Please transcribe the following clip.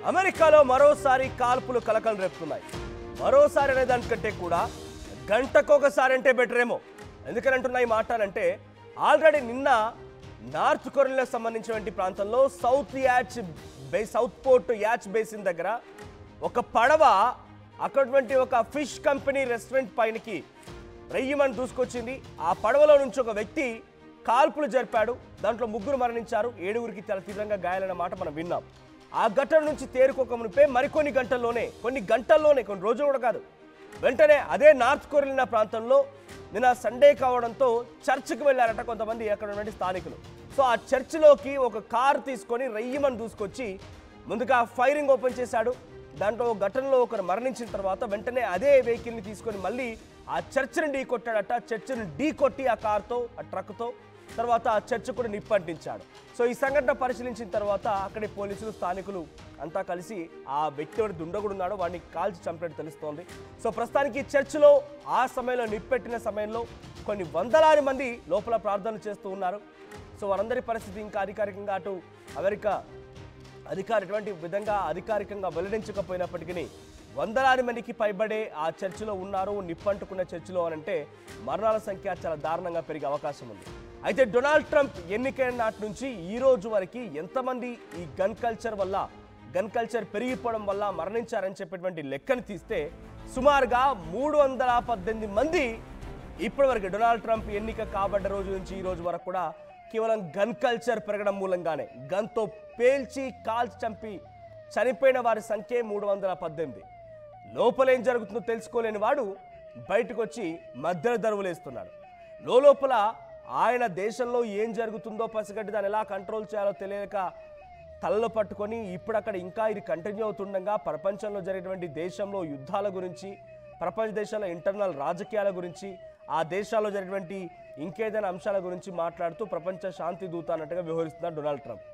అమెరికాలో మరోసారి కాల్పులు కలకలం రేపుతున్నాయి. మరోసారి అనే దానికంటే కూడా గంటకొకసారి అంటే బెటర్ ఏమో. ఎందుకని అంటున్నా ఈ మాట అంటే ఆల్రెడీ నిన్న నార్త్ కొరియాకు సంబంధించినటువంటి ప్రాంతంలో సౌత్ పోర్ట్ యాచ్ బేసిన్ దగ్గర ఒక పడవ అక్కడటువంటి ఒక ఫిష్ కంపెనీ రెస్టారెంట్ పైనకి రెయ్యమని దూసుకొచ్చింది. ఆ పడవలో నుంచి ఒక వ్యక్తి కాల్పులు జరిపాడు. దాంట్లో 3 మరణించారు, 7గురికి చాలా తీవ్రంగా గాయాలన్న మాట మనం విన్నాం. ఆ ఘటన నుంచి తేరుకోకమునిపే మరికొన్ని గంటల్లోనే, కొన్ని రోజులు కూడా కాదు, వెంటనే అదే నార్త్ కొరియా ప్రాంతంలో నిన్న సండే కావడంతో చర్చ్కి వెళ్ళారట కొంతమంది అక్కడ ఉన్నటువంటి స్థానికులు. సో ఆ చర్చిలోకి ఒక కారు తీసుకొని రెయ్యమని దూసుకొచ్చి ముందుగా ఫైరింగ్ ఓపెన్ చేశాడు. దాంట్లో ఘటనలో ఒకరు మరణించిన తర్వాత వెంటనే అదే వెహికల్ని తీసుకొని మళ్ళీ ఆ చర్చిని ఢీ కొట్టాడట. చర్చిని ఢీ కొట్టి ఆ కారుతో, ఆ ట్రక్తో తర్వాత ఆ చర్చ్ కూడా నిప్పంటించాడు. సో ఈ సంఘటన పరిశీలించిన తర్వాత అక్కడి పోలీసులు, స్థానికులు అంతా కలిసి ఆ వ్యక్తి ఎవరు దుండగుడున్నాడో వాడిని కాల్చి చంపినట్టు తెలుస్తోంది. సో ప్రస్తుతానికి చర్చిలో ఆ సమయంలో నిప్పెట్టిన సమయంలో కొన్ని వందలాది మంది లోపల ప్రార్థనలు చేస్తూ ఉన్నారు. సో వారందరి పరిస్థితి ఇంకా అధికారికంగా అటు అమెరికా ఎటువంటి విధంగా అధికారికంగా వెల్లడించకపోయినప్పటికీ వందలాది మందికి పైబడే ఆ చర్చిలో ఉన్నారు. నిప్పంటుకున్న చర్చిలో అనంటే మరణాల సంఖ్య చాలా దారుణంగా పెరిగే అవకాశం ఉంది. అయితే డొనాల్డ్ ట్రంప్ ఎన్నికైన నాటి నుంచి ఈ రోజు వరకు ఎంతమంది ఈ గన్ కల్చర్ పెరిగిపోవడం వల్ల మరణించారని చెప్పేటువంటి లెక్కను తీస్తే సుమారుగా 318 మంది ఇప్పటి వరకు డొనాల్డ్ ట్రంప్ ఎన్నిక కాబడ్డ రోజు నుంచి ఈ రోజు వరకు కూడా కేవలం గన్ కల్చర్ పెరగడం మూలంగానే గన్తో పేల్చి కాల్చి చంపి చనిపోయిన వారి సంఖ్య 318. లోపలేం జరుగుతుందో తెలుసుకోలేని వాడు బయటకు వచ్చి మధ్యలో దరువులేస్తున్నాడు. లోపల ఆయన దేశంలో ఏం జరుగుతుందో పసిగట్టి దాన్ని ఎలా కంట్రోల్ చేయాలో తెలియక తలలో పట్టుకొని ఇప్పుడు అక్కడ ఇంకా ఇది కంటిన్యూ అవుతుండగా ప్రపంచంలో జరిగినటువంటి దేశంలో యుద్ధాల గురించి, ప్రపంచ దేశాల ఇంటర్నల్ రాజకీయాల గురించి, ఆ దేశాల్లో జరిగినటువంటి ఇంకేదైనా అంశాల గురించి మాట్లాడుతూ ప్రపంచ శాంతి దూత అన్నట్టుగా వ్యవహరిస్తున్నారు డొనాల్డ్ ట్రంప్.